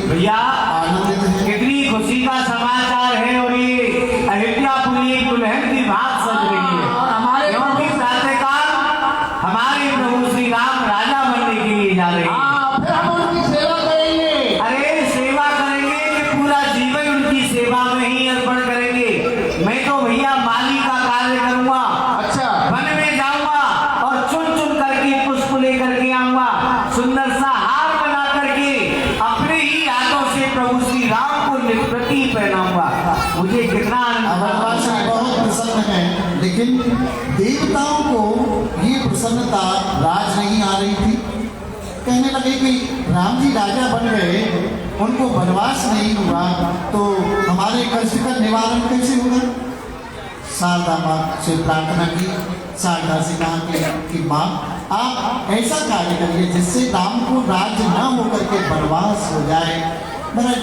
भैया कितनी खुशी का समाचार है। और ये अयोध्यापुरी एक दुल्हन की बात सज रही है। हमारे प्रातःकाल हमारे प्रभु श्री राम राजा बनने के लिए जा रहे हैं। फिर हम उनकी सेवा करेंगे। अरे सेवा करेंगे कि पूरा जीवन उनकी सेवा में ही अर्पण करेंगे। मैं तो भैया माली का कार्य करूंगा। अच्छा, वन में जाऊंगा और चुन चुन करके पुष्प लेकर के आऊंगा। सुंदर सा हार बना करके अपने ही हाथों से प्रभु श्री राम को निष्प्रति पहनाऊंगा। मुझे कितना वनवासी बहुत प्रसन्न है, लेकिन देवताओं को ये प्रसन्नता राज नहीं आ रही थी। कहने लगे कि राम जी राजा बन गए, उनको वनवास नहीं हुआ तो हमारे कष्ट का निवारण कैसे होगा। शारदा माँ से प्रार्थना की। शारदा से कहा कि माँ आप ऐसा कार्य करिए जिससे राम को राज्य न होकर के वनवास हो जाए। महाराज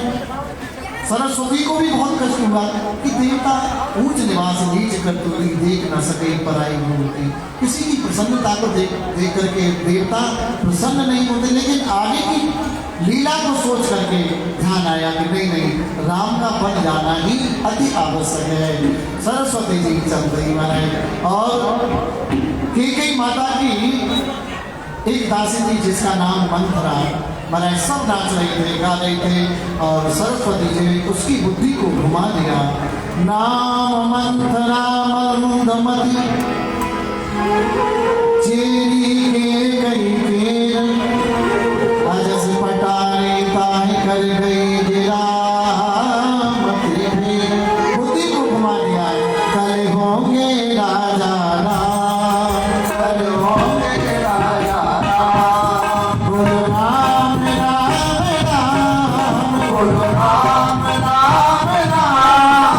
सरस्वती को भी बहुत कष्ट हुआ कि देवता ऊंच निवास नीच करतूती देख न सके पराई मूर्ति। किसी की प्रसन्नता को देख करके देवता प्रसन्न नहीं होते, लेकिन आगे की लीला को सोच करके ध्यान आया कि नहीं राम का बन जाना ही अति आवश्यक है। सरस्वती जी चल रही महाराज और कैकेयी माता की एक दासी थी जिसका नाम मंथरा। महाराज सब नाच रहे थे, गा रहे थे और सरस्वती जी ने उसकी बुद्धि को घुमा दिया। नाम मंथरा मंदमती चेरी के गई केर अजस पटारे ताहि कर गई गिरा बुद्धि को घुमा दिया। कल होंगे राजा राम, कल होंगे राजा राम, बोलो राम राम राम, बोलो राम राम राम,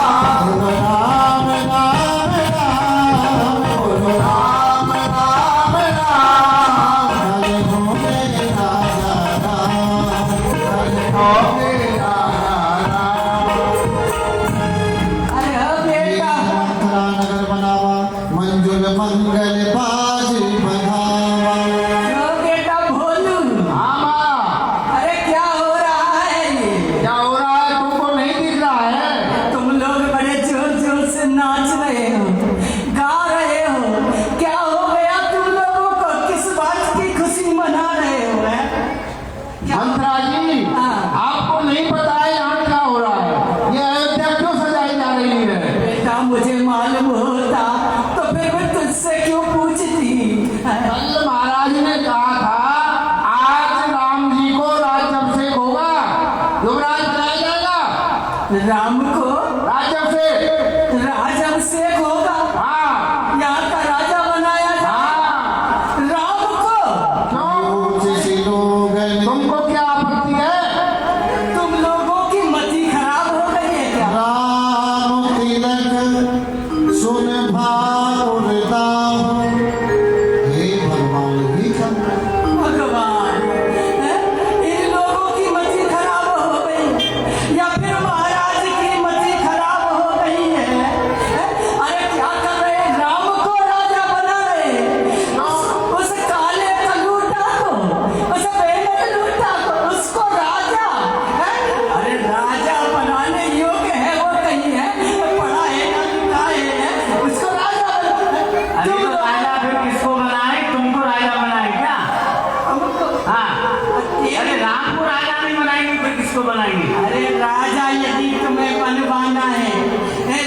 बोलो राम राम राम, बोलो राम राम राम। कल होंगे राजा राम, कल होंगे राजा राम। अरे बेटा मंथरा नगर बनावा, मंजुल मंगल बाज बधावा। बेटा भोलू। हाँ माँ, अरे क्या हो रहा है ये? क्या हो रहा है तुमको नहीं दिख रहा है? तुम लोग बड़े जोर जोर से नाच रहे हो, गा रहे हो। क्या हो गया तुम लोगों को? किस बात की खुशी मना रहे हो? मंथरा जी, हाँ। आपको नहीं पता है यहाँ क्या हो रहा है? ये अयोध्या क्यों सजाई जा रही है? बेटा मुझे मालूम होता तो फिर मैं तुझसे क्यों पूछती। कल महाराज ने कहा था आज राम जी को राज्याभिषेक होगा, युवराज बनाया जाएगा। राम को राज्याभिषेक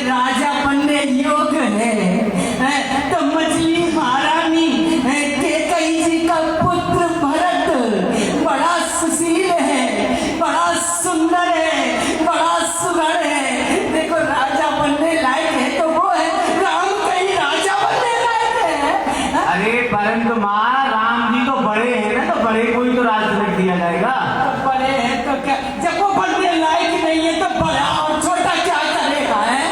राजा बनने योग्य है तो मछली महारानी कैकेयी जी का पुत्र भरत बड़ा सुशील है, बड़ा सुंदर है, बड़ा सुघड़ है। देखो राजा बनने लायक है तो वो है राम, कहीं राजा बनने लायक है। अरे परंतु माँ, राम जी तो बड़े हैं ना, तो बड़े को ही तो राज तिलक दिया जाएगा। तो बड़े हैं तो क्या, जब वो बनने लायक नहीं है तो बड़ा और छोटा क्या करेगा है?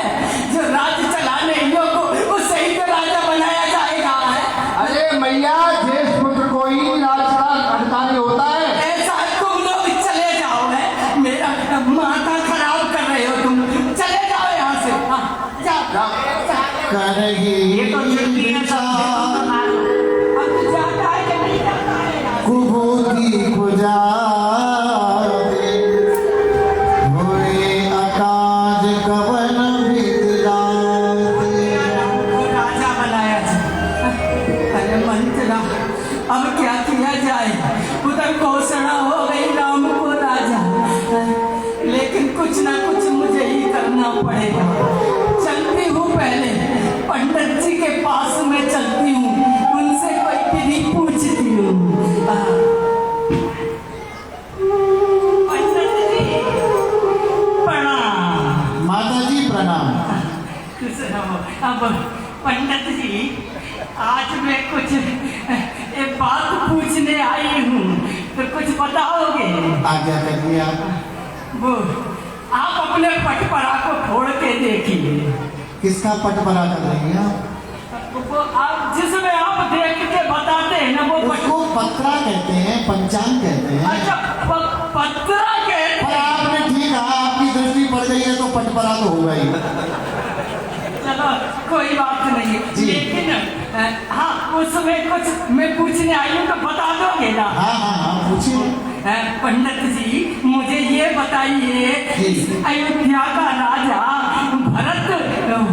जो राज चलाने योग्य उसे ही तो राजा बनाया जाएगा है। अरे मैया, ज्येष्ठ पुत्र को ही राज का अधिकारी होता है। ऐसा तुम लोग चले जाओ है, मेरा माथा खराब कर रहे हो तुम, चले जाओ यहाँ से। हाँ, जाओ। ये तो चिट्ठी है सब। अब तो जाता है कि नहीं जाता है यहाँ से? कुबोधी खुजाते भोरे आकाश कवन बिदलाते। को राजा बनाया जाए। अरे मंत्रा, अब क्या किया जाए? उधर घोषणा हो गई राम को राजा, लेकिन कुछ ना कुछ मुझे ही करना पड़ेगा। चलती हूँ, पहले पंडित जी के पास में चलती हूँ, उनसे कोई विधि पूछती हूँ। पंडित जी प्रणाम। माता जी प्रणाम। खुश रहो। अब पंडित जी, आज मैं कुछ एक बात पूछने आई हूँ, तो कुछ बताओगे? आज्ञा करिए आप। वो आप अपने पटपरा को फोड़ के देखिए। किसका पटपरा कर रही हैं आप? वो आप जिसमें आप देख के बताते हैं ना, वो उसको पत्रा कहते हैं, पंचांग कहते हैं। अच्छा, पत्रा कहते पर हैं। आपने ठीक कहा, आपकी दृष्टि पड़ गई है तो पटपरा तो होगा ही। चलो कोई बात नहीं, जी। लेकिन हाँ, उसमें कुछ मैं पूछने आई हूँ तो बता दोगे ना? हाँ हाँ हाँ, पूछिए। पंडित जी, मुझे ये बताइए, अयोध्या का राजा भरत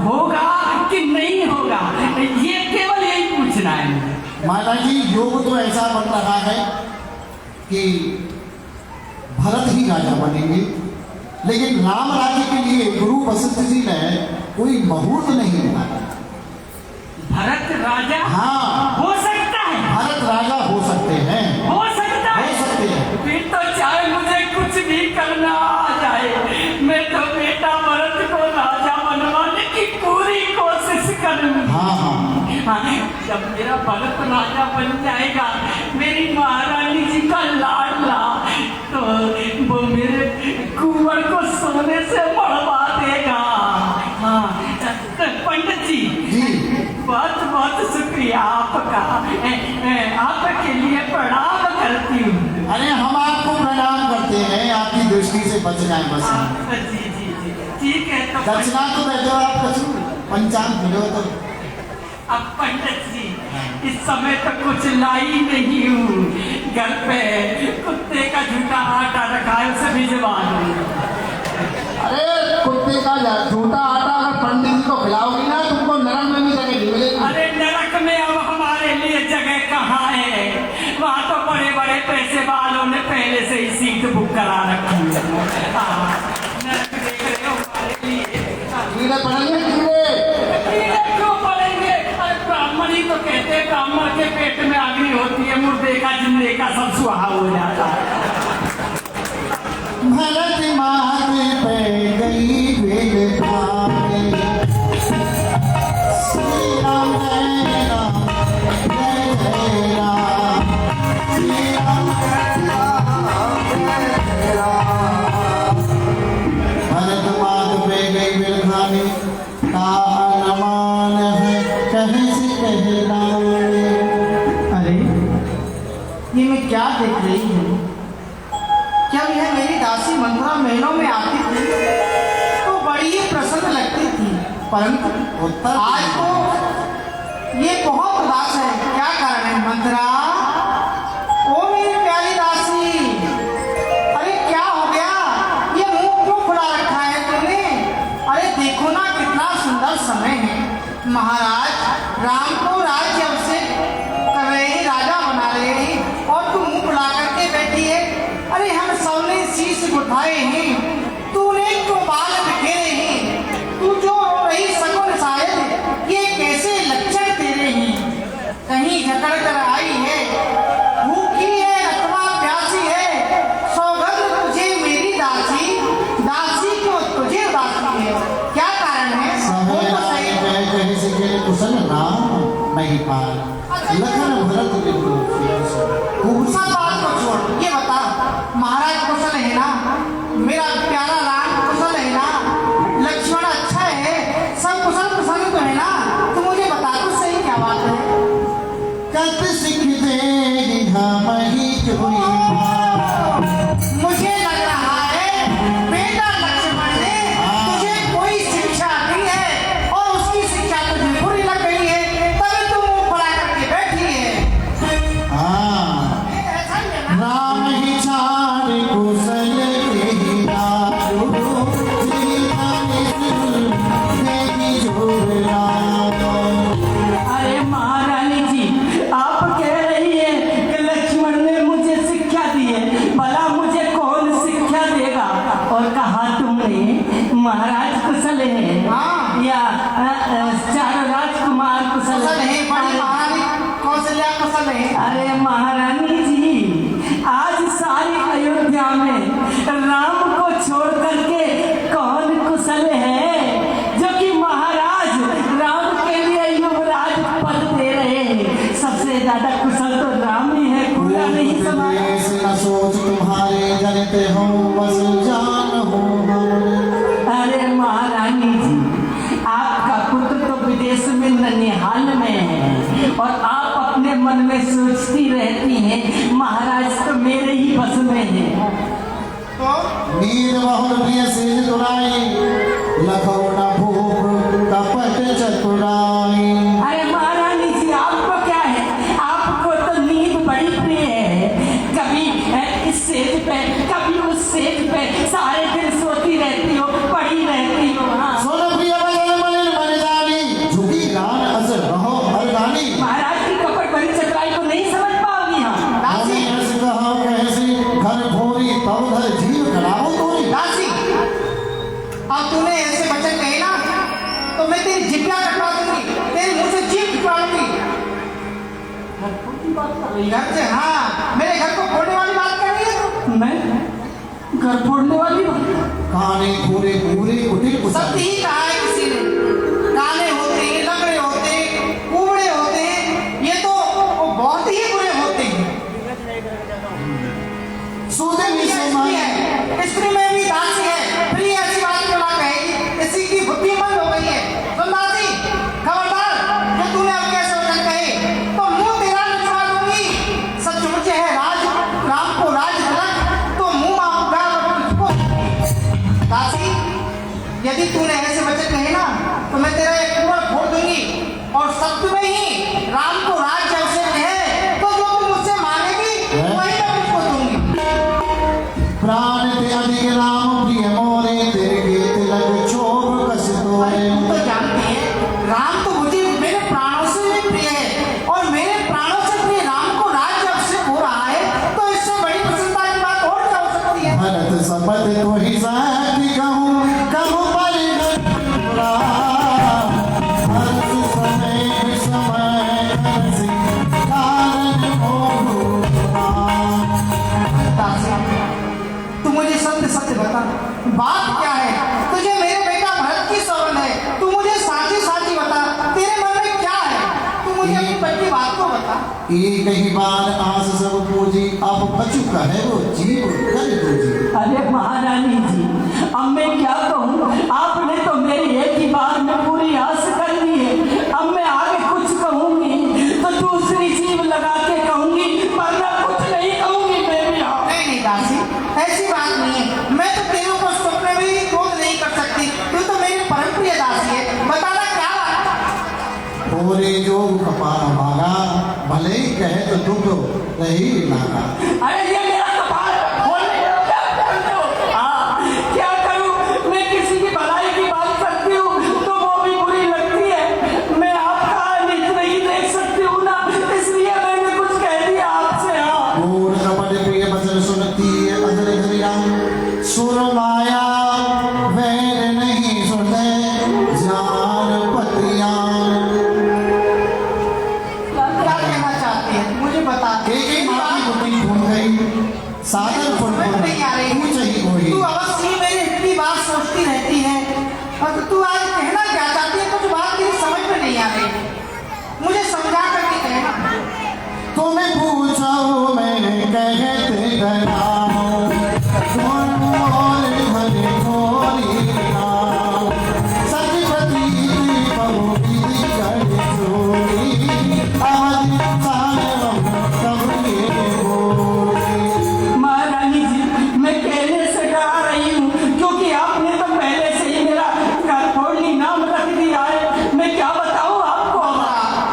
होगा कि नहीं होगा? ये केवल यही पूछना है मुझे। माता जी, योग तो ऐसा बन रहा है कि भरत ही राजा बनेंगे, लेकिन राम राज्य के लिए गुरु वशिष्ठ जी ने कोई मुहूर्त नहीं बनाया। भरत राजा हाँ, हो सकता है, भरत राजा हो सकते हैं, हो सकता हो है। सकते हैं। फिर तो चाहे मुझे कुछ भी करना आ जाए, मैं तो बेटा भरत को राजा बनवाने की पूरी कोशिश करूंगी। हाँ हाँ, हाँ, जब मेरा भरत राजा बन जाएगा, मेरी महारानी जी का लाडला, तो वो मेरे कुंवर को सोने से मढ़वा देगा। हाँ, पंडित जी, जी। बहुत बहुत शुक्रिया आपका। आपके लिए प्रणाम करती हूँ। अरे हम आपको प्रणाम करते हैं, आपकी दृष्टि से बच जाए बस। जी जी जी, ठीक है। तो दक्षिणा तो दे दो आप, कुछ पंचांग मिलो तो। अब पंडित जी, इस समय तो कुछ लाई नहीं हूँ, घर पे कुत्ते का झूठा आटा रखा है, उसे भिजवा दूँ। अरे कुत्ते का झूठा आटा अगर पंडित जी को खिलाओगी ना, तुमको नरक में भी जगह नहीं मिलेगी। अरे नरक में अब हमारे लिए जगह कहाँ है? वहाँ तो बड़े बड़े पैसे वालों ने पहले से ही सीट बुक करा रखी है। नरक देख रहे हो हमारे लिए? कीड़े पड़ेंगे, कीड़े। क्यों पड़ेंगे? अरे ब्राह्मण ही तो कहते हैं, ब्राह्मण के पेट में अग्नि होती है, मुर्दे का जिंदे का सब सुहा हो जाता है। भरत माथे पे गई बेल खाने, श्री राम जय राम, जय जय राम, श्री राम जय राम, जय राम। भरत माथ पे गई बेल खाने, का अनुमान है कहे से कहलाए। अरे ये मैं क्या देख रही हूँ? क्या यह मेरी दासी मंत्रा महलों में आती थी तो बड़ी ही प्रसन्न लगती थी, परंतु उत्तर आज तो ये बहुत उदास है। क्या कारण है मंत्रा? ओ मेरी प्यारी दासी, अरे क्या हो गया? ये मुंह क्यों खुला रखा है तूने? अरे देखो ना, कितना सुंदर समय है। महाराज राम को राज्य अभिषेक कर रहे हैं, राजा बना रहे हैं, और तू मुंह खुला करके बैठी है। अरे हम सबने शीश उठाए हैं, तूने क्यों बाल बिखेरे हैं? तू जो राम नहीं पार लखन भरत बिनु खूब सब बात को छोड़, ये बता महाराज कुशल है ना, मेरा प्यारा राम कुशल है ना, लक्ष्मण अच्छा है, सब कुशल कुशल तो है ना, तो मुझे बता तो सही क्या बात है। कत सिख दे हम ही जोई मुझे लग रहा है बेटा लक्ष्मण ने तुझे कोई शिक्षा दी है और उसकी शिक्षा तुझे बुरी लग गई है, तभी तू मुंह फड़ा करके बैठी है। हाँ ऐसा ही है ना। राम ही चार कुशल के राजो देवी जोर राम। अरे महारानी जी, आप कह रही है कि लक्ष्मण ने मुझे शिक्षा दी है, भला मुझे कौन शिक्षा देगा? और कहा तुमने महाराज कुशल है हाँ। या चारों राजकुमार कुशल कुशल है, बड़ी है? महारानी कौशल्या कुशल है। अरे महारानी जी, आज सारी अयोध्या में राम को छोड़ करके कौन कुशल है जो कि महाराज राम के लिए युवराज पद दे रहे हैं? सबसे ज्यादा कुशल तो राम ही है, पूरा नहीं समाया। देश न सोच तुम्हारे जनते हो बस जान हो अरे महारानी जी, आपका पुत्र तो विदेश में ननिहाल में है और आप अपने मन में सोचती रहती हैं महाराज तो मेरे ही बस में है। तो नीर बहुल प्रिय सेज तुराई लखो न भूप कपट चतुराई। अरे महारानी जी, आपको क्या है? आपको तो नींद बड़ी प्रिय है, कभी इस सेज पे कभी उस सेज पे सारे दिन सोती रहती हो, पड़ी रहती हो। हाँ सोन प्रिय बदन मन मन जानी झुकी गान अस रहो अरगानी। महाराज की कपट भरी चतुराई को नहीं समझ पाओगी हम। दासी रस कहो कैसी घर भोरी तब धर जीव कराओ तोरी। दासी, अब तूने ऐसे वचन कहे ना तो मैं तेरी जिभ्या कटवा दूंगी, तेरे मुंह से जीभ निकाल दूंगी। घर से हाँ, मेरे घर को फोड़ने वाली बात कर रही है तू। मैं घर फोड़ने वाली हूँ? काने पूरे पूरे कुटिल कुशल। सत्य ही कहा है किसी ने, काले होते हैं, लंगड़े होते हैं, कुबड़े होते हैं, ये तो वो बहुत ही बुरे होते हैं। सूदे स्त्री विषय है, स्त्री में भी दासी है, फिर ये ऐसी बात क्यों ना कहेगी? इसी की बुद्धि मंद हो गई है। सुन दासी, खबरदार, जो तूने अब कैसे वचन कहे तो मुंह तेरा निचवा दूंगी। सचमुच है राज राम को राज धनक तो मुंह मांगूंगा तुझको। दासी, यदि तूने ऐसे वचन कहे ना तो मैं तेरा एक कुंवर फोड़ दूंगी और सत्य में ही राम को राज अवसर है तो जो तू मुझसे मांगेगी वही मैं तुझको दूंगी। प्राण ते अधिक राम प्रिय मोरे तेरे के तिलक क्षोभ कस तोरे। तुम तो जानते हैं राम तो मुझे मेरे प्राणों से भी प्रिय है और मेरे प्राणों से प्रिय राम को राज्य अभिषेक हो रहा है तो इससे बड़ी प्रसन्नता की बात और क्या हो सकती है। भरत सपत तो ही साथी कहूँ कहूँ परिगत पुरा। हर्ष समय समय हर्षि कारण मोह पुरा। दासी, तू मुझे सत्य सत्य बता, बात क्या है? तुझे मेरे बेटा भरत की सौगंध है, तू मुझे साची साची बता, तेरे मन में क्या है? तू मुझे अपनी पक्की बात को बता। एक ही बार आस सब पूजी अब बचु कहे वो जीव कर दूजी। अरे महारानी जी, अब मैं क्या कहूँ? आपने तो मेरी एक ही बार में पूरी आस कर ली है। अब मैं आगे कुछ कहूँगी तो दूसरी जीव लगा के कहूँगी, वरना कुछ नहीं कहूँगी मैं भी। हाँ। नहीं नहीं दासी, ऐसी बात नहीं है। मैं तो तेरे ऊपर स्वप्न में भी क्रोध नहीं कर सकती, तू तो मेरी परम प्रिय दासी है। बताना क्या बात? पूरे जो कपाल भागा भले ही कहे तो दुख रही लागा। अरे ये मेरा कपाल खोलने दो, क्या करते हो? हाँ, क्या करूं? मैं किसी की भलाई की बात करती हूँ तो वो भी बुरी लगती है। मैं आपका नित नहीं देख सकती हूँ ना, इसलिए मैंने कुछ कह दिया आपसे। हाँ पूर्ण कपट प्रिय वचन सुनती अधर धरिया सुर माया वैर नहीं सुने जान पतिया। क्या कहना चाहती है मुझे बता। एक ही माँ की बुद्धि भूल गई धराओ दोनों ओर भले मोरी नाव सच प्रतीति बहुविधि कर चोरी अवधि सारवम सब के बोली। महारानी जी, मैं कहने से डरा रही हूँ क्योंकि आपने तो पहले से ही मेरा कठोरनी नाम रख दिया है। मैं क्या बताऊँ आपको?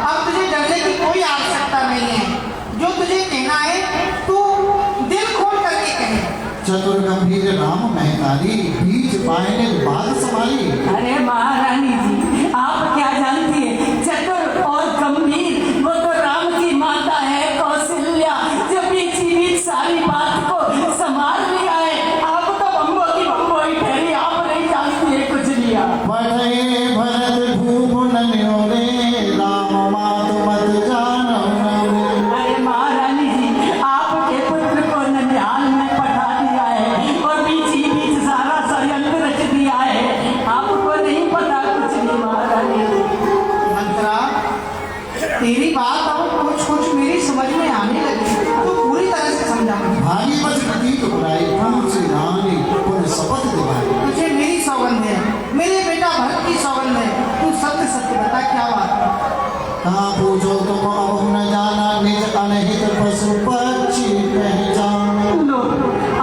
अब तुझे डरने की कोई आवश्यकता नहीं है। जो तुझे कहना है तू दिल खोल करके कहे। चतुर गंभीर राम महतारी बीच पायने बात संभाली। अरे महारानी जी, आप क्या जानती है, चतुर और गंभीर वो तो राम की माता है कौशल्या, जो बीच ही बीच सारी बात को संभाल लिया है। आप तो बम्बो की बम्बो ही ठहरी, आप नहीं जानती है कुछ लिया। बढ़े भरत भूप नन्योरे राम मात मत जानो नवे। अरे महारानी जी, आपके पुत्र को ननिहाल में पठा दिया है और बीच ही बीच सारा षड्यंत्र रच दिया है। आपको नहीं पता कुछ नहीं महारानी जी। मंत्रा, तेरी बात अब कुछ कुछ मेरी समझ में आने लगी। तू पूरी तरह से समझा मुझे। भागी बच प्रतीत बुराई पूर्ण श्री रानी पुण्य शपथ दिवाई। तुझे मेरी सौगंध है, मेरे बेटा भरत की सौगंध है। तू सत्य सत्य बता क्या बात है? कहाँ पूछो तुम अब न जाना निज अनहित पशु पक्षी पहचान। लो,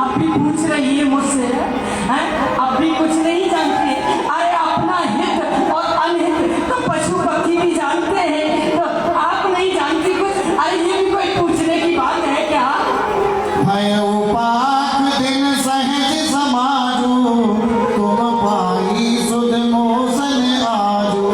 अब भी पूछ रही है मुझसे, हैं? अब भी कुछ नहीं जानते। अरे अपना हित और अनहित तो पशु पक्षी भी जानते हैं, तो आप नहीं जानती कुछ? अरे ये भी कोई पूछने की बात है क्या? भय उपाक दिन सहज समाजो तुम पाई सुध मोसन आजो।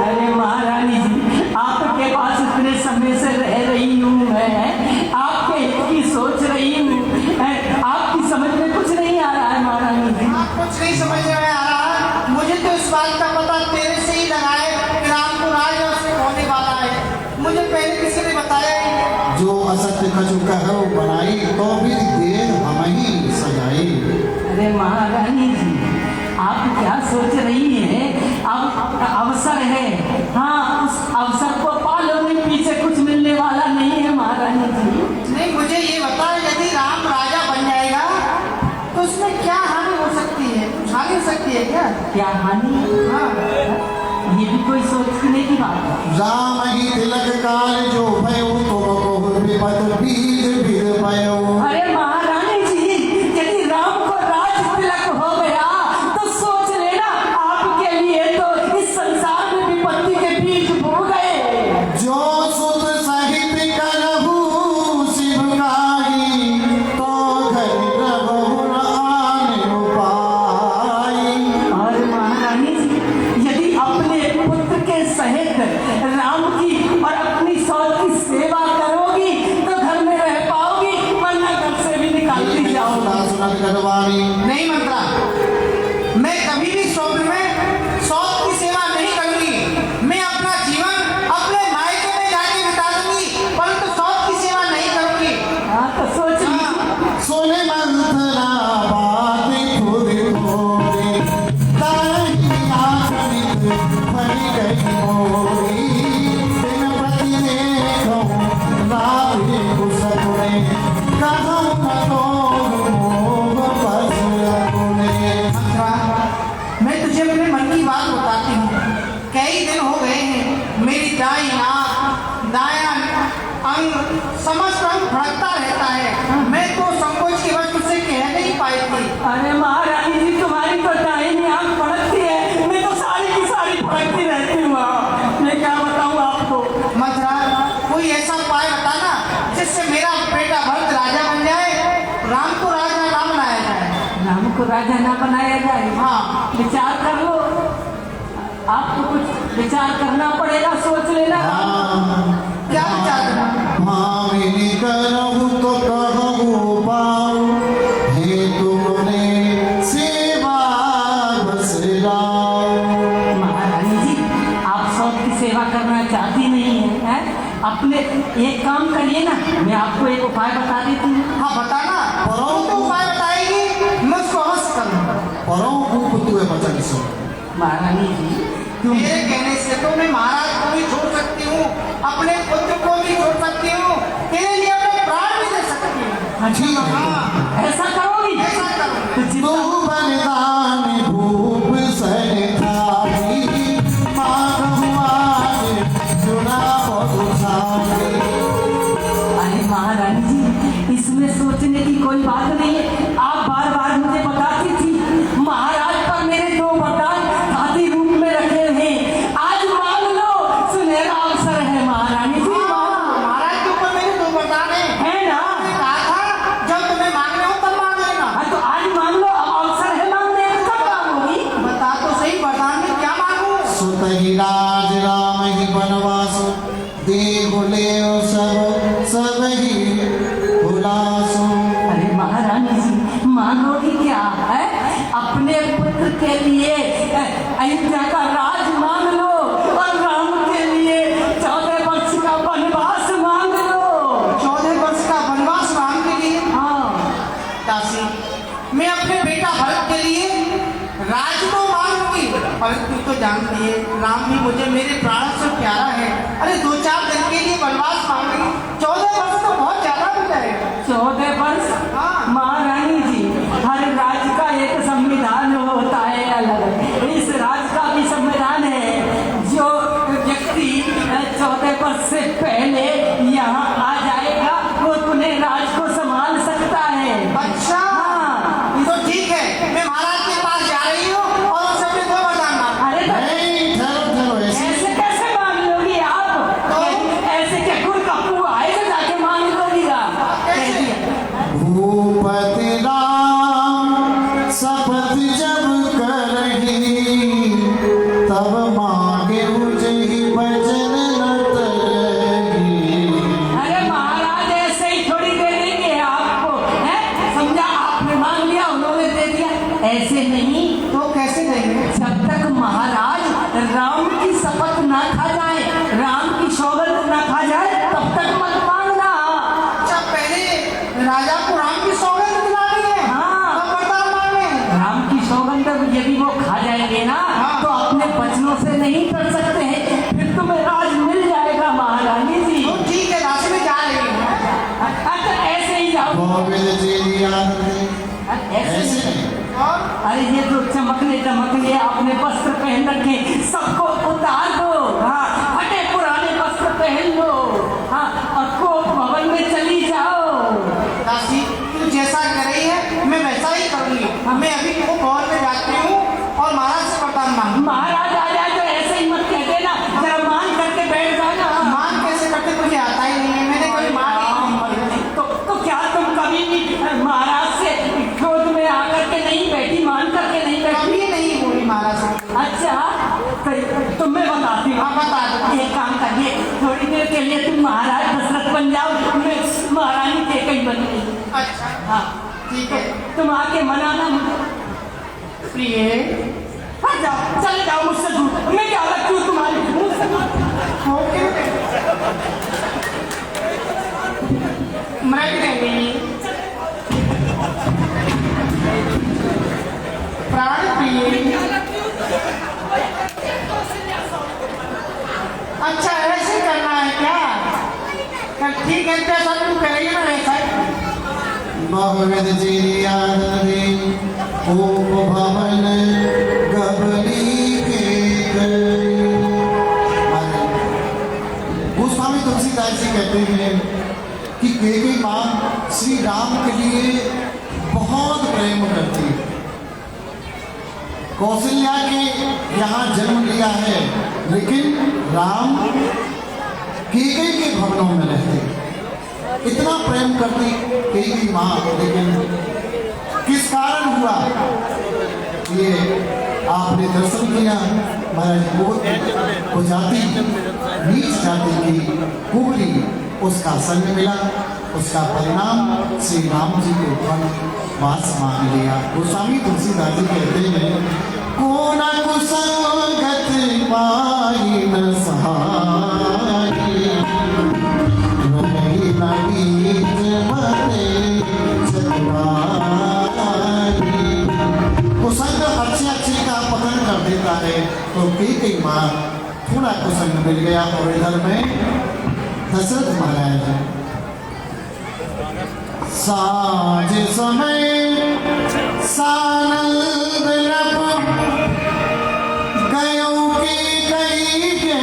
अरे महारानी जी, आपके पास इतने समय से रह रही हूँ मैं, आपके हित की सोच रही हूँ, हैं? आपकी समझ में कुछ नहीं आ रहा है महारानी जी। कुछ नहीं समझ में आ रहा। मुझे तो इस बात का पता तेरे से ही लगा है कि राम को राज से होने वाला है। मुझे पहले किसी ने बताया ही नहीं। जो असत्य कछु कहो बनाई तो भी देर हम ही सजाई। अरे महारानी जी, आप क्या सोच रही हैं? अब अवसर है, हाँ, उस अवसर को पालो, नहीं पीछे कुछ मिलने वाला नहीं है महारानी जी। नहीं, मुझे ये बता, यदि राम राजा बन जाएगा तो उसमें क्या हानि हो सकती है? कुछ हानि हो सकती है क्या? क्या हानि? हाँ, ये भी कोई सोचने की बात है। राम ही तिलक काल जो भयो तुम को विपद बीज बिर भयो। अरे महारानी जी, यदि राम को राज तिलक हो गया तो सोच लेना आपके लिए तो इस संसार में विपत्ति के बीज बो गए। जो सुत सहित करहु शिव काई तो घर रघुर आने उपाई। और महारानी जी, यदि अपने पुत्र के सहित राम की और अपनी सौत की सेवा करोगी तो घर में रह पाओगी, वरना घर से भी निकालती जाओगी। सुनत गढ़वाणी नहीं मंत्रा, मैं कभी भी स्वप्न में सौत की सेवा नहीं करूंगी। मैं अपना जीवन अपने मायके में जाके बिता दूंगी, परंतु सौत की सेवा नहीं करूंगी। हाँ तो सोच लीजिए। सोने मंथरा बात खुद खोरे ताही आखिर बन गई मोरी। दिन प्रति देखो राधे कुसुने कहूँ न तो मोह बस अपने। मंत्रा, मैं तुझे अपने मन की बात बताती हूँ। कई दिन हो गए हैं, मेरी दाई आँख, दायां अंग, समस्त अंग भड़कता रहता है। मैं तो संकोच के वश तुझसे कह नहीं पाई थी। अरे महारानी जी, तुम्हारी तो दाहिनी आंख फड़कती है, मैं तो सारी की सारी फड़कती रहती हूँ। मैं क्या बताऊँ आपको? मंत्रा, कोई ऐसा उपाय बताना जिससे मेरा बेटा भरत राजा बन जाए, राम को राजा ना बनाया जाए। राम को राजा ना बनाया जाए? हाँ, विचार कर लो, आपको कुछ विचार करना पड़ेगा, सोच लेना। क्या विचार करना? भामिनी करहु तो कहु पाऊ हे तुमने सेवा बस राऊ। महारानी जी, आप सबकी सेवा करना चाहती नहीं है, हैं? अपने एक काम करिए ना, मैं आपको एक उपाय बता देती हूँ। हाँ बताना। तो उपाय बताएगी, मैं उसको अवश्य करूँगा। परों ऊप तुए बचन सो। महारानी जी, तुम मेरे कहने से तो मैं महाराज को भी छोड़ सकती हूँ, अपने पुत्र को भी छोड़ सकती हूँ, तेरे लिए अपने प्राण भी दे सकती हूँ। ठीक है। ऐसा करोगी? ऐसा करो। तो तू जितना बलिदान भूप सरखारी मांगू आज चुनाव उठारी। अरे महारानी जी, इसमें सोचने की कोई बात नहीं है। आप बार बार मुझे बताती थी महाराज पर मेरे 2 वरदान हाथी रूप में रखे हैं, आज मांग लो, सुनहरा अवसर है महारानी जी। महाराज के ऊपर मेरे 2 वरदान है ना? मैंने कहा था जब तुम्हें मांगने हो तब मांग लेना। हाँ तो आज मांग लो, अब अवसर है मांगने का, कब मांगोगी? बता तो सही वरदान में क्या मांगू? सुत ही राज राम ही बनवास देव ले सब ही भुलासो। अरे महारानी जी, मांगोगी क्या है? अपने पुत्र के लिए अयोध्या का राज मांग लो और राम के लिए 14 वर्ष का वनवास मांग लो। 14 वर्ष का वनवास राम के लिए। हाँ, दासी, मैं अपने बेटा भरत के लिए राज तो मांगूंगी, पर तू तो जानती है राम भी मुझे मेरे प्राण से प्यारा है। अरे 2-4 दिन के लिए वनवास मांगेगी, 14 वर्ष तो बहुत ज्यादा हो जाएगा। 14 वर्ष? हाँ। महारानी जी, हर राज्य का एक संविधान होता है अलग, इस राज्य का भी संविधान है। जो व्यक्ति 14 वर्ष से पहले यहाँ आ जाएगा वो अपने राज को संभाल सकता है। अच्छा, हाँ। तो ठीक है, मैं महाराज के पास जा रही हूँ और उनसे अपने 2 वरदान मांगूंगी। अरे तो नहीं, ठहरो ठहरो, ऐसे ऐसे कैसे मांग लोगी आप? ऐसे क्या गुड़ का पुआ है जो जाके मांग लोगी आप? कैसे? भूपति राम शपथ जब करही तब मांगे उजही भजन न तरही। अरे महाराज, ऐसे ही थोड़ी दे देंगे आपको, है? समझा, आपने मांग लिया, उन्होंने दे दिया, ऐसे नहीं। तो कैसे देंगे? जब तक महाराज राम की शपथ ना खा जाए, राम की सौगंध ना खा जाए, तब तक मत मांगना। अच्छा, पहले राजा को राम की सौगंध दिलानी है, हाँ। तब वरदान मांगे। राम की सौगंध यदि वो खा जाएंगे ना, हाँ। तो अपने वचनों से नहीं कर सकते हैं, फिर तुम्हें राज मिल जाएगा महारानी जी। तो ठीक है दासी, में जा रही हूँ। अच्छा, ऐसे ही जाओ। गोविंद जी याद दे। ऐसे ऐसे नहीं। नहीं। और अरे ये तो चमकने आपने वस्त्र पहन रखे, सबको उतार दो। हाँ, फटे पुराने वस्त्र पहन लो। हाँ, और कोप भवन में चली जाओ। दासी, तू जैसा कर रही है मैं वैसा ही करूंगी। मैं अभी को भवन में जाती हूँ और महाराज से वरदान मांगूंगी। महाराज आ जाए तो ऐसे ही मत कह देना, जरा मान करके बैठ जाना। मान कैसे करते मुझे आता ही नहीं है, मैंने कभी मान ही नहीं की। तो क्या तुम कभी भी महाराज से क्रोध में आकर के नहीं बैठी, मान करके नहीं बैठी? कभी नहीं बोली महाराज से। अच्छा, तो तुम्हें बताती हूँ। हाँ, बता दो। एक काम करिए, थोड़ी देर के लिए तुम महाराज दशरथ बन जाओ, मैं महारानी के कहीं बन गई। अच्छा, हाँ, ठीक है। तुम आके मनाना मुझे। प्रिय, हाँ, जाओ, चले जाओ मुझसे दूर, मैं क्या रखती हूँ तुम्हारी मुझसे दूर। ओके, मृग देवी, प्राण प्रिय। अच्छा, ऐसे करना है क्या? ठीक है, जैसा तू करेगी ना वैसा ही। बहुविध जी याद दे। कोप भवन गबली के गई। गोस्वामी तुलसीदास जी कहते हैं कि केकई माँ श्री राम के लिए बहुत प्रेम करती है। कौशल्या के यहाँ जन्म लिया है, लेकिन राम केकई के भवनों में रहते। इतना प्रेम करती केकई माँ, लेकिन किस कारण हुआ ये आपने दर्शन किया। महाराज वो जाति नीच जाति की कुबली, उसका संग मिला, उसका परिणाम श्री राम जी को वनवास मान लिया। गोस्वामी तुलसीदास जी कहते हैं, कोना कुसंगत पाई न सहाई, रही न बीच मते चतुराई। कुसंग अच्छे का पतन कर देता है। तो केकई माँ थोड़ा कुसंग मिल गया और इधर में दशरथ महाराज साँझ समय सानंद लप गयों की कई के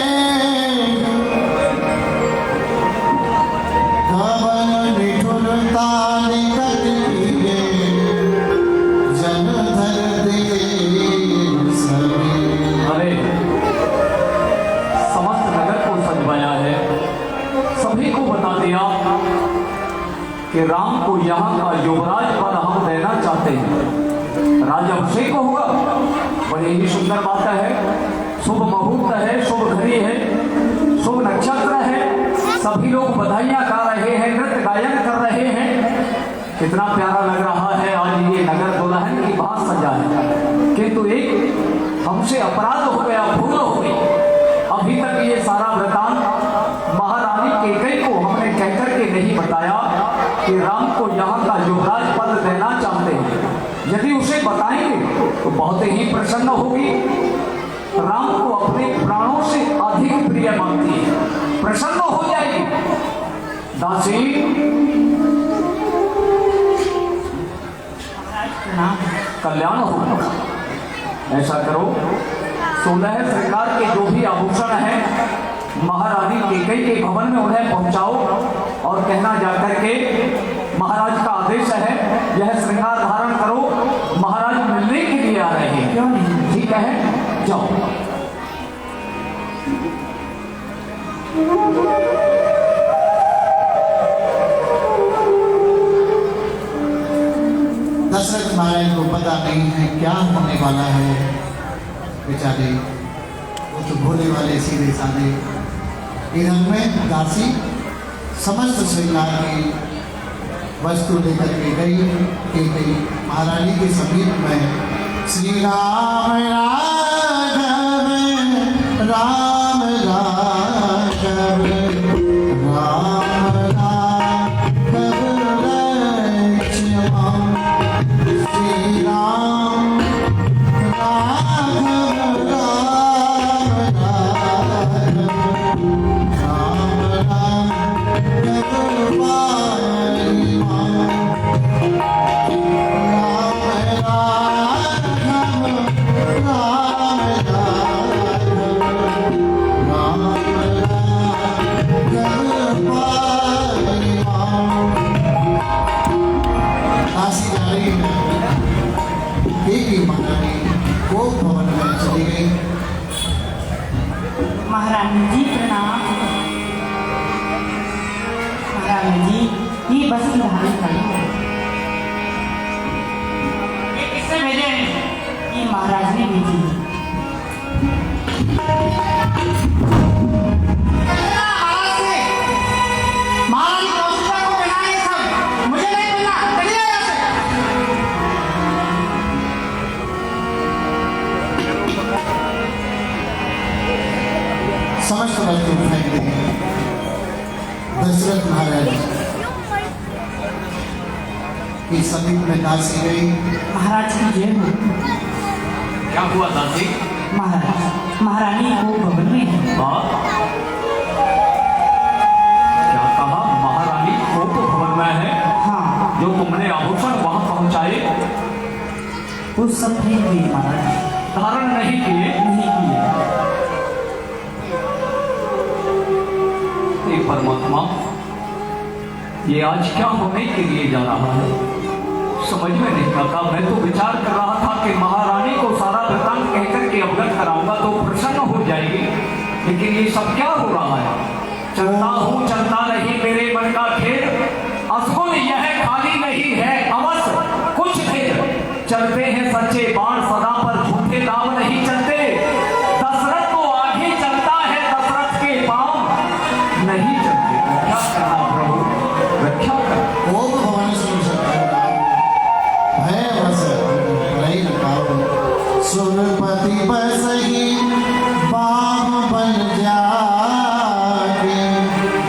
कवन निठुरता निकट किए जन धर दे सभी। अरे समस्त नगर को सजवाया है, सभी को बता दिया कि राम को यहाँ का युवराज पद हम देना चाहते हैं। राजाभिषेक होगा, बड़ी ही सुंदर बात है, शुभ मुहूर्त है, शुभ घड़ी है, शुभ नक्षत्र है, सभी लोग बधाइयाँ गा रहे हैं, नृत्य गायन कर रहे हैं। कितना प्यारा लग रहा है आज ये नगर दुल्हन की बात सजा है। किंतु एक हमसे अपराध हो गया, भूल हो गई। अभी तक ये सारा वृतांत महारानी कैकेयी को हमने कहकर के नहीं बताया कि राम को यहाँ का युवराज पद देना चाहते हैं। यदि उसे बताएंगे तो बहुत ही प्रसन्न होगी। राम को अपने प्राणों से अधिक प्रिय मानती है, प्रसन्न हो जाएगी। दासी कल्याण हो, ऐसा करो, 16 श्रृंगार के जो भी आभूषण हैं महारानी कैकेयी के भवन में उन्हें पहुंचाओ और कहना जाकर के महाराज का आदेश है, यह श्रृंगार धारण करो, महाराज मिलने के लिए आ रहे हैं। क्यों नहीं, ठीक है, जाओ। दशरथ महाराज को पता नहीं है क्या होने वाला है। बेचारे वो तो भोले वाले सीधे साधे। इधर में दासी समस्त श्रृंगार की वस्तु लेकर के गई कैकेयी महारानी के समीप में। श्री राम राघव राम राघव राम राघव लक्ष्मण श्री राम राघव राम राघव राम राघव वाली माँ। महारानी जी प्रणाम। महारानी जी ये बस धारण करो। ये किससे भेजे हैं? ये महाराज ने भेजी है। महारानी कौशिका को पहना ये सब, मुझे नहीं मिलना, चलिए यहाँ से। समस्त वस्तु फेंक दी। दशरथ महाराज की समीप में दासी गई। महाराज की जय हो। क्या हुआ दासी? महाराज महारानी को भवन में है। हाँ? क्या कहा? महारानी कोप भवन में है? हाँ, जो तुमने आभूषण वहां पहुंचाए वो सब फेंक दिए महाराज, धारण नहीं किए? नहीं किए। हे परमात्मा, ये आज क्या होने के लिए जा रहा है, समझ में नहीं आता। मैं तो विचार कर रहा था कि महारानी को सारा वृतांत कहकर के अवगत कराऊंगा तो प्रसन्न हो जाएगी, लेकिन ये सब क्या हो रहा है? चलता हूँ चलता नहीं मेरे मन का खेल, असगुन यह खाली नहीं है अवश्य कुछ भेद। चलते हैं सच्चे बाण सदा पर झूठे दाव नहीं चलते। दशरथ को आगे चलता है, दशरथ के पांव नहीं चलते। रक्षा करना प्रभु, रक्षा कर। ओम भवानी सुन सकता भय बस रही नकाओ। सुरपति बसही बाम बन जाके,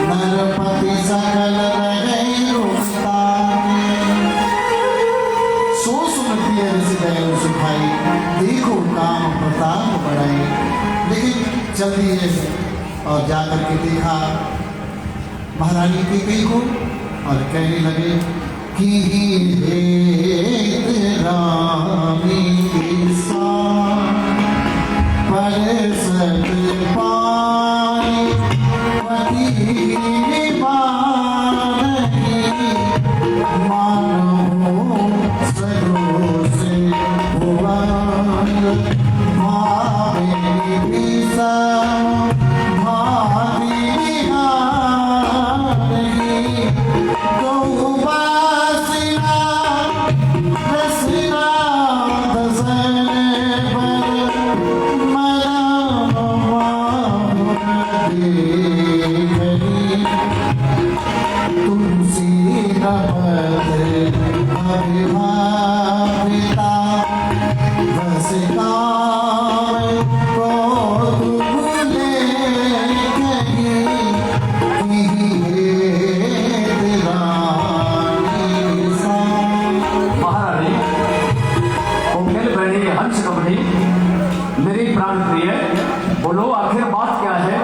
नरपति सकल रहे रुकताने। सो सुनती है ऋषि गए सुखाई, देखो काम प्रताप बढ़ाई। लेकिन चल दिए और जाकर के देखा महारानी कैकेयी को और कहने लगे की हेत रामी किसान परसत पानी पति निभानी मानो सरोस भुवन भावे विषम भाति विहारी गौवासिना रसिना दसन पर तुलसी नपत अभिभाविता वसिताम को तुले कही महारानी कोकिल बहनी हंस कबड़ी मेरी प्राण प्रिय, बोलो आखिर बात क्या है?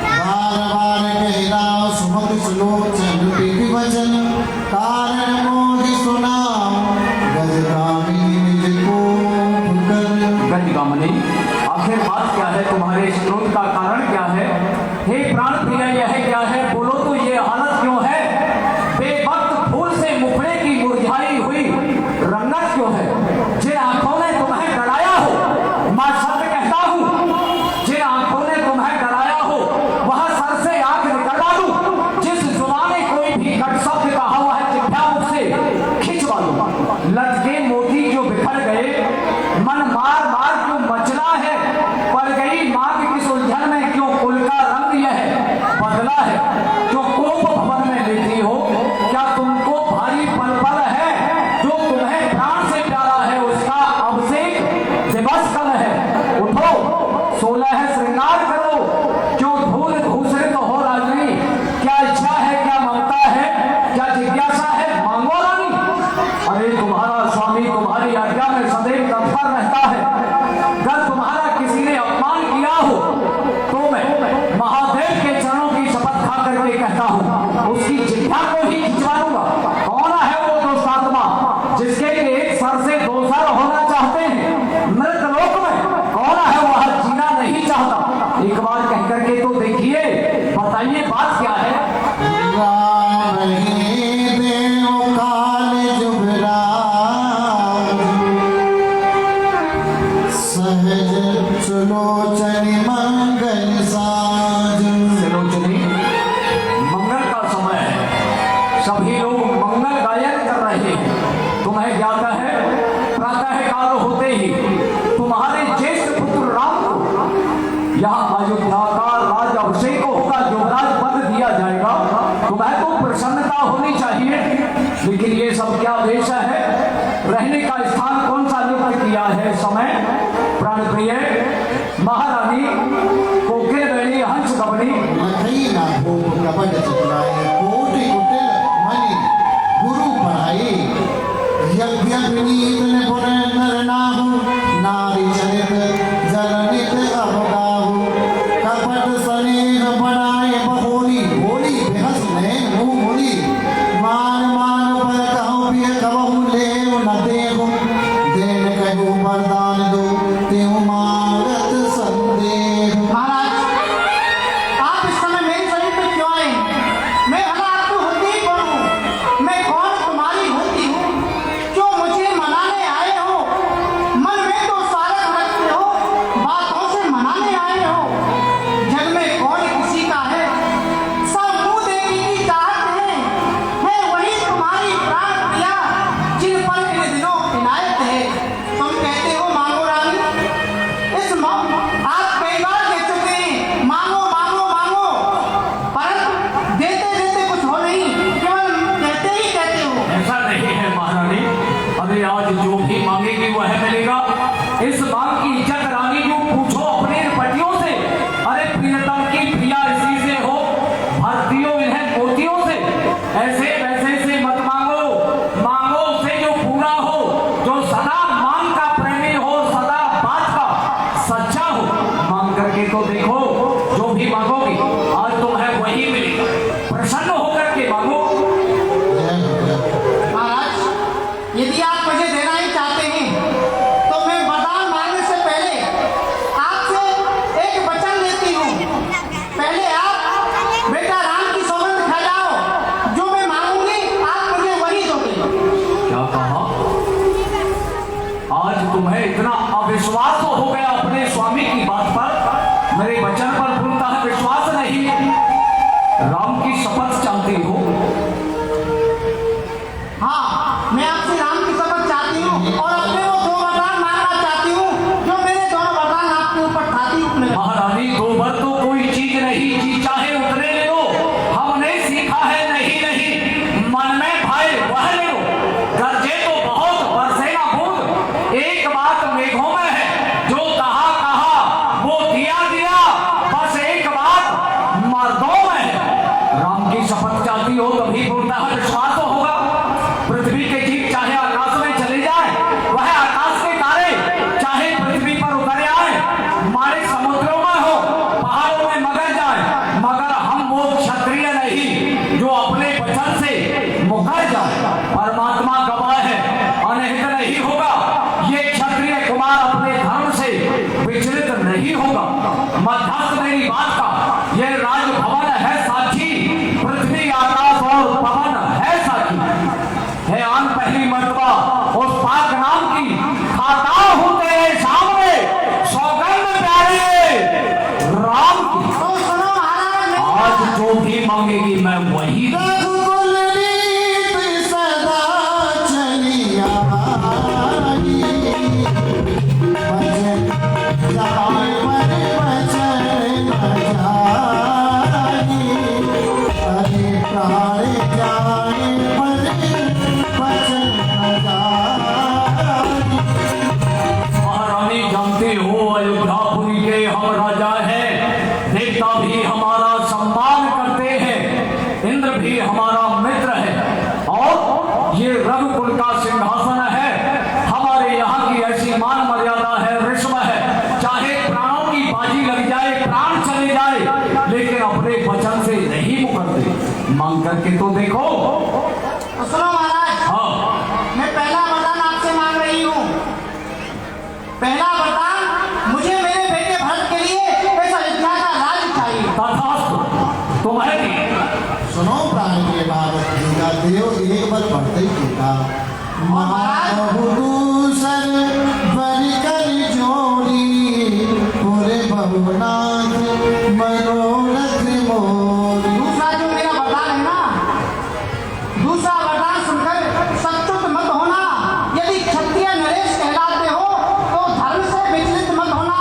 बार बार कहना सुमत श्लोक चंद्र वचन कारण मोहि सुना गजगामी निज को कर गजगामिनी, आखिर बात क्या है? तुम्हारे इस क्रोध का कारण क्या है? हे प्राण प्रिय, यह क्या है? बोलो तो ये हालत क्यों है? बेवक्त फूल से मुखड़े की मुरझाई हुई रंगत क्यों है? जिन आंखों ने तुम्हें डराया हो, मैं सत्य कहता हूँ, जिन आंखों ने तुम्हें डराया हो वह सर से आंख निकलवा दूं। जिस जुबान ने कोई भी घट शब्द कहा हुआ है चिट्ठा मुझसे खिंचवा दूं। लटके मोती जो बिखर गए, मन मार मार क्यों मचला है? पड़ गई माँ की किस उलझन में क्यों कुल का रंग यह बदला है? जो कोप भवन में लेती हो, क्या तुमको भारी पल पल है? जो तुम्हें प्राण से प्यारा है उसका अभिषेक दिवस कल है। उठो 16 श्रृंगार करो, क्यों धूल धूसरित हो राजनी? क्या इच्छा है, क्या ममता है, क्या जिज्ञासा है? मांगो रानी। अरे तुम्हारा स्वामी तुम्हारी आज्ञा में सदैव तत्पर रहता है। अगर तुम्हारा किसी ने अपमान किया हो तो मैं महादेव के चरणों की शपथ खा करके कहता हूँ उसकी जिह्वा को ही खिंचवा दूंगा। कौन है वो दुष्टात्मा जिसके एक सर से 2 सर होना चाहते हैं? मृत लोक में कौन है वह जीना नहीं चाहता? एक बार कह करके तो देखिए, बताइए बात क्या है? राम ही देव काल जुबराज सहज सुलोचन मंगल साज सुलोचनी, मंगल का समय है, सभी लोग मंगल गायन कर रहे हैं। तुम्हें ज्ञात है प्रातः काल होते ही तुम्हारे ज्येष्ठ पुत्र राम को यहाँ अयोध्या का राज अभिषेक होगा, युवराज पद दिया जाएगा। तुम्हें तो प्रसन्नता होनी चाहिए, लेकिन ये सब क्या वेश है? रहने का स्थान कौन सा नियुक्त किया है समय? प्राण प्रिय महारानी कोकिल बेड़ी हंस कबड़ी, मथई ना हो कपट चतुराई कोटि कुटिल मणि गुरु पढ़ाई यज्ञ विनीत ने पुर नर नाहु नारी चरित जननित अवगाहु कपट स्नेह बनाए बहोली बोली बेहस ने मुँह बोली मान मान पर कहूँ पिय कहूँ ले न देहु देन कहूँ वरदान दो त्यों मांगत संदेह। महाराज, आप इस समय मेरे शरीर पे क्यों आए? मैं भला आपको होती ही कौन हूँ? मैं कौन तुम्हारी होती हूँ? क्यों मुझे मनाने आए हो? मन में तो स्वागत रखते हो, बातों से मनाने आए हो। जग में कौन किसी का है? सब मुंह देखने की चाहत है। मैं वही तुम्हारी प्राण प्रिया जिन पर इन दिनों इनायत है। तुम कहते हो मांगो रानी, इस आप कई बार कह चुके हैं मांगो मांगो मांगो, परंतु देते देते कुछ हो नहीं, केवल कहते ही कहते हो। ऐसा नहीं है महारानी, अभी आज जो भी मांगेगी वह मिलेगा। इस मांग की इज्जत रानी को पूछो अपने पतियों से। अरे प्रियतम की प्रिया इसी से हो, भर्तियों इन्हें मोतियों से। ऐसे वैसे से मत मांगो, मांगो उसे जो पूरा हो, जो सदा मांग का प्रेमी हो, सदा बात का सच्चा हो। मांग करके तो देखो, जो भी मांगोगी आज तुम्हें वही मिलेगा। प्रसन्न होकर के मांगो। जय हो जय। अपने वचन पर पूर्णतः विश्वास नहीं, राम की शपथ चाहती हो? हाँ, मैं आपसे राम की शपथ चाहती हूँ और अपने वो 2 वरदान मांगना चाहती हूँ जो मेरे दोनों वरदान आपके ऊपर ठाती उपने लगे। महारानी, 2 वर तो कोई चीज नहीं, जी चाहे उतने ले लो। हमने सीखा है नहीं नहीं, मन में भय वह ले लो। गरजे तो बहुत बरसे ना बूंद, एक बात मेघों में है, जो कहा कहा वो दिया दिया, बस एक बात मर्दों में है। राम की शपथ चाहती हो तभी पूर्णतः विश्वास तो होगा। पृथ्वी के जीव चाहे आकाश में चले जाए, वह आकाश के तारे चाहे पृथ्वी पर उतर आए, हमारे समुद्रों में हो, पहाड़ों में मगर जाए, मगर हम वो क्षत्रिय नहीं जो अपने वचन से मुकर जाए। परमात्मा गवाह है, अनहित नहीं होगा। ये क्षत्रिय कुमार अपने धर्म से विचलित नहीं होगा। मध्यस्थ मेरी बात का, ये राजभवन है साक्षी, पृथ्वी आकाश और पवन है साक्षी। है आन पहली मर्तबा उस पाक नाम की, खाता हूं तेरे सामने सौगंध प्यारे राम की। तो सुनो महाराज, आज जो भी मांगेगी मैं वही दूंगा। रघुकुल रीत सदा चली आई, भजन जाय मन वचन न जाई, हरि प्राण जाय मन वचन न जाई। महारानी, जानते हो अयोध्यापुरी के हम राजा हैं, देवता भी हमारा सम्मान करते हैं, इंद्र भी हमारा मित्र है, और ये रघुकुल का सिंहासन है। हमारे यहाँ की ऐसी मान मर्यादा है, रिश्व है, चाहे प्राणों की बाजी लग जाए, प्राण चले जाए, लेकिन अपने वचन से नहीं मुकरते। मांग करके तो देखो। तो सुनो महाराज, हाँ, मैं पहला वरदान आपसे मांग रही हूँ। पहला वरदान, मुझे मेरे बेटे भरत के लिए इस अयोध्या का राज चाहिए। तथास्तु, तुम्हें भी। सुनो प्राण के भावत जीता देव एक बार बढ़ते ही टीका, महाबहु दूसर बरिकर जोड़ी, पूरे बहुनाथ मनोरथ मोरी। दूसरा जो मेरा वरदान है ना, दूसरा वरदान सुनकर सचुत मत होना। यदि क्षत्रिय नरेश कहलाते हो तो धर्म से विचलित मत होना।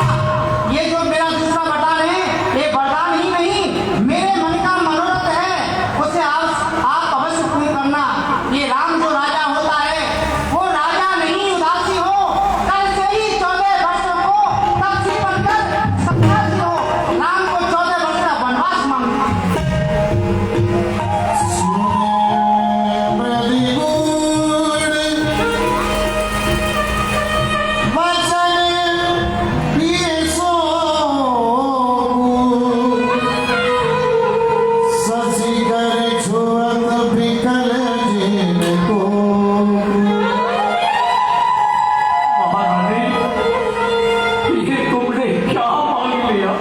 ये जो मेरा दूसरा वरदान है, ये वरदान ही नहीं, मेरे मन का मनोरथ है, उसे आप अवश्य पूर्ण करना। ये राम जो राजा होता है, वो राजा नहीं उदासी हो, कल से ही 14 वर्षों को तपसी बनकर सन्यासी हो। राम को 14 वर्ष का वनवास मांगना। महारानी, ये तुमने क्या मांग लिया?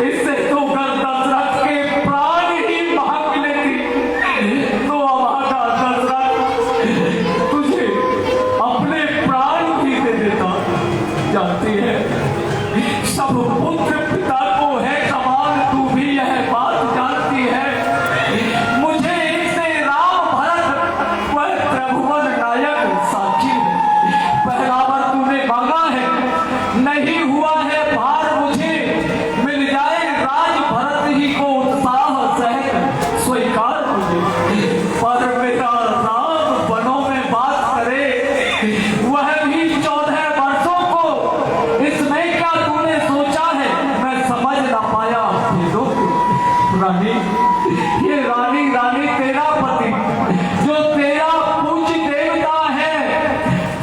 इससे तो कर दशरथ के प्राण ही मांग लेती, तो हमारा दशरथ तुझे अपने प्राण भी दे देता। जानती है, सब पुत्र पिता को है समान, तू भी यह बात जानती है। मुझे इससे राम भरत वह त्रिभुवन नायक साक्षी है। पहला वर तूने मांगा है, नहीं हुआ है भार मुझे, मिल जाए राज भरत ही को उत्साह सहित स्वीकार मुझे। पर मेरा राम वनों में बात करे, वह भी 14 वर्षों को, इसमें क्या तूने सोचा है? मैं समझ ना पाया ये दुख। रानी, ये रानी रानी तेरा पति जो तेरा पूज्य देवता है,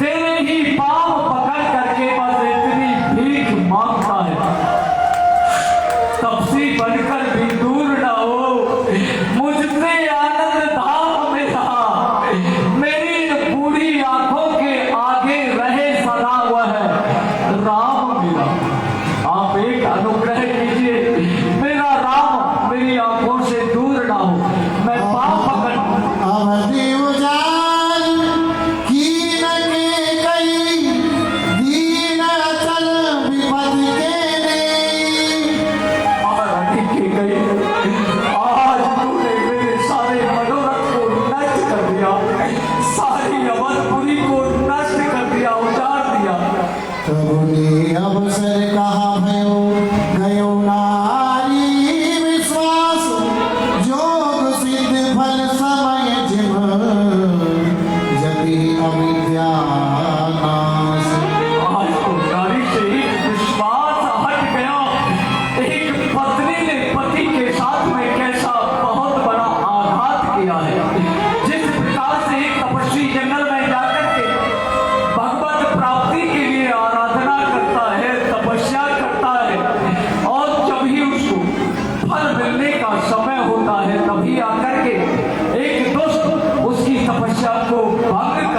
तेरे ही पांव पकड़ करके बस इतनी भीख मांगता है, तपसी बनकर भी दूर न हो। मुझसे आनंद धाम मेरा, मेरी बूढ़ी आंखों के आगे रहे सदा वह राम मेरा। आप एक अनुग्रह कीजिए, मेरा राम मेरी आंखों से दूर ना हो, मैं पाँव पकड़। अवधि उजाल कीन के कई, दीन अचल विपद के ने,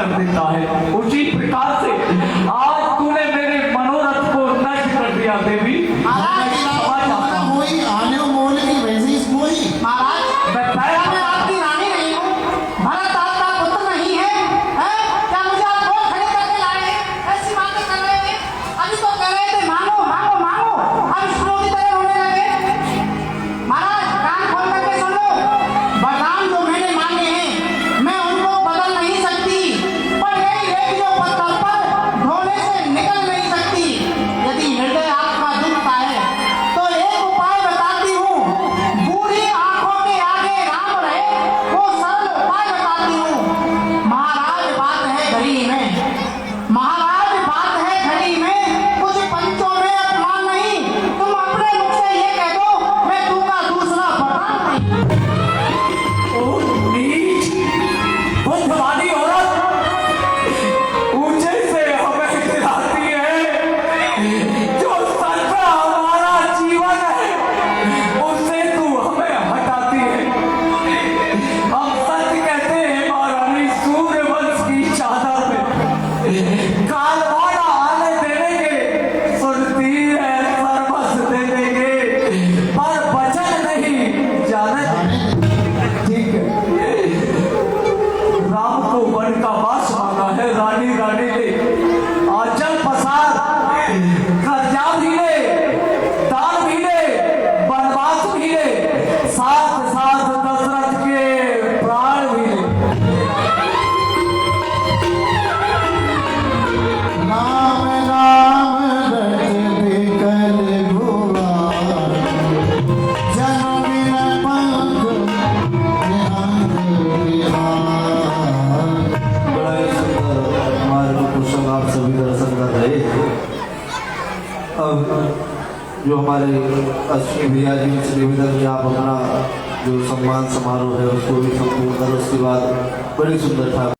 कर देता है, उसी प्रकार से आज तूने मेरे मनोरथ को नष्ट कर दिया देवी। वही आने मोल की वैसे इसको ही महाराज मैं पैरा मैं आपकी रानी नहीं हूँ, भरत आपका पुत्र नहीं है, हैं? क्या मुझे आप गोद खड़े करके लाए हैं? ऐसी बातें कर रहे हैं? अभी तो कह रहे थे मांगो मांगो मांगो, अब स्लो की तरह होने लगे। महाराज कान खोल करके सुन लो, वरदान जो मैंने मांगे हैं मैं उनको बदल नहीं सकती, पर यही रेत जो पत्थर पर ढोने से निकल नहीं सकती। यदि हृदय आपका दुखता है तो एक उपाय बताती हूँ, बूढ़ी आंखों के आगे राम रहे वो सरल उपाय बताती हूँ। महाराज बात है घड़ी में, महाराज बात है घड़ी में, कुछ पंचों में अपमान नहीं, तुम अपने मुख से ये कह दो मैं तू का दूसरा वरदान नहीं। ओ नीच बुद्धवादी औरत, ऊंचे से हमें गिराती है, जो सच में हमारा जीवन है उससे तू हमें हटाती है। हम सच कहते हैं महारानी, सूर्यवंश की चादर में कालवाड़ा आने देंगे, सुनती है सर्वस्व दे देंगे, पर वचन नहीं जाने। ठीक है, राम को वन का वास मांगा है, रानी रानी ने आंचल पसार, कर्जा भी ले, दान भी ले, वनवास भी ले, साथ साथ दशरथ के प्राण भी ले। नाम नाम रट बिकल भुआ जन्म न पंख निहंग बिहार। बड़ा ही सुंदर हमारे को कुशल आप सभी दर्शन कर रहे हैं। अब जो हमारे अश्विनी भैया जी से निवेदन कि आप अपना जो सम्मान समारोह है उसको भी संपूर्ण कर, उसके बाद बड़ी सुंदर था।